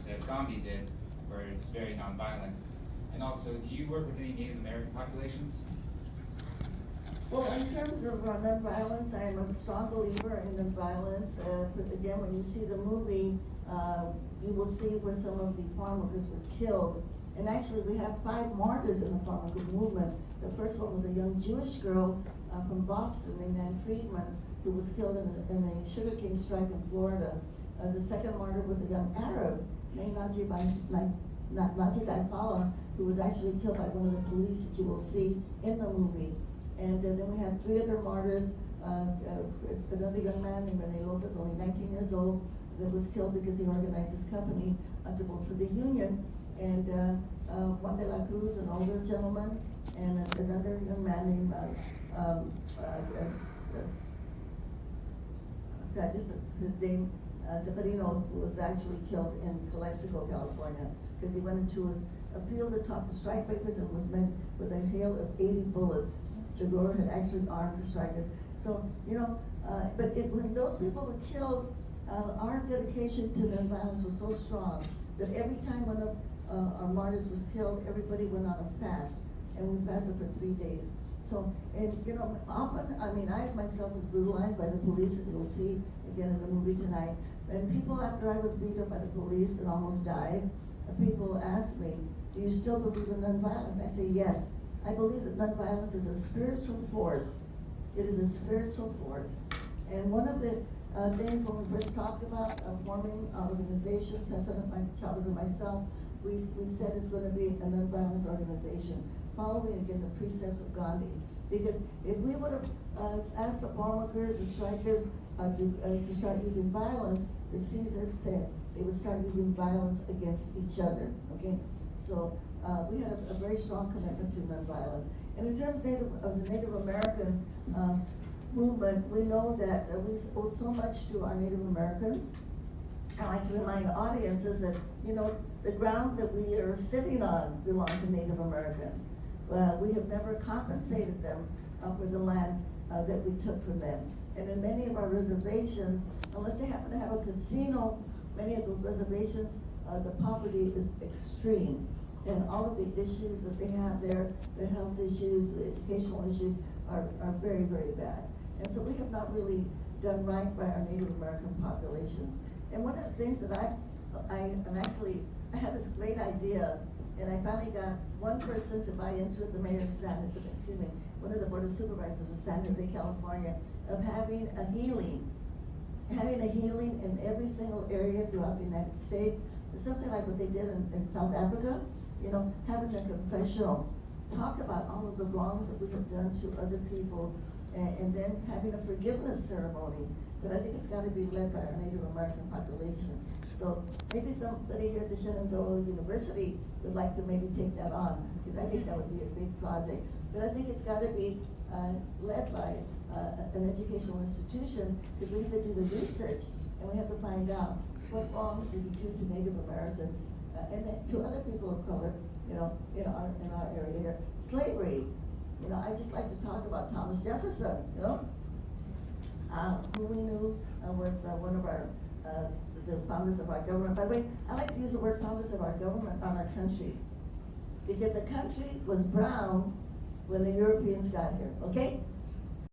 as Gandhi did, where it's very nonviolent? And also, do you work with any Native American populations? Well, in terms of nonviolence, I am a strong believer in nonviolence. But again, when you see the movie, you will see where some of the farm workers were killed. And actually, we have 5 martyrs in the farm worker movement. The first one was a young Jewish girl from Boston named Ann Friedman, who was killed in a sugarcane strike in Florida. The second martyr was a young Arab named Najib Aifala, who was actually killed by one of the police that you will see in the movie. And then we had 3 other martyrs, another young man named Rene Lopez, only 19 years old, that was killed because he organized his company to vote for the Union. And Juan de la Cruz, an older gentleman, and another young man named, his name, Severino, who was actually killed in Calexico, California, because he went into a field to talk to strikebreakers and was met with a hail of 80 bullets. The Gore had actually armed the strikers. So, you know, when those people were killed, our dedication to nonviolence was so strong that every time one of our martyrs was killed, everybody went on a fast, and we fasted for 3 days. So, and you know, often, I mean, I myself was brutalized by the police, as you'll see again in the movie tonight. And people, after I was beat up by the police and almost died, people asked me, do you still believe in nonviolence? I say, yes. I believe that nonviolence is a spiritual force. It is a spiritual force. And one of the things when we first talked about forming organizations, I said my Chavez and myself, we said it's going to be a nonviolent organization, following again the precepts of Gandhi. Because if we would have asked the farm workers, the strikers, to start using violence, the Caesar said they would start using violence against each other. Okay, so we had a very strong commitment to nonviolence. And in terms of the Native American movement, we know that we owe so much to our Native Americans. I like to remind audiences that, you know, the ground that we are sitting on belongs to Native Americans. We have never compensated them for the land that we took from them. And in many of our reservations, unless they happen to have a casino, many of those reservations, the poverty is extreme. And all of the issues that they have there, the health issues, the educational issues, are very, very bad. And so we have not really done right by our Native American populations. And one of the things that I had this great idea, and I finally got one person to buy into it, the mayor of one of the board of supervisors of San Jose, California, of having a healing in every single area throughout the United States. It's something like what they did in South Africa, you know, having a confessional, talk about all of the wrongs that we have done to other people, and then having a forgiveness ceremony. But I think it's got to be led by our Native American population. So maybe somebody here at the Shenandoah University would like to maybe take that on, because I think that would be a big project. But I think it's got to be led by an educational institution, because we have to do the research, and we have to find out what wrongs did we do to Native Americans and to other people of color, you know, in our area here. Slavery, you know, I just like to talk about Thomas Jefferson, you know, who we knew was one of our the founders of our government. By the way, I like to use the word founders of our government on our country, because the country was brown when the Europeans got here, okay?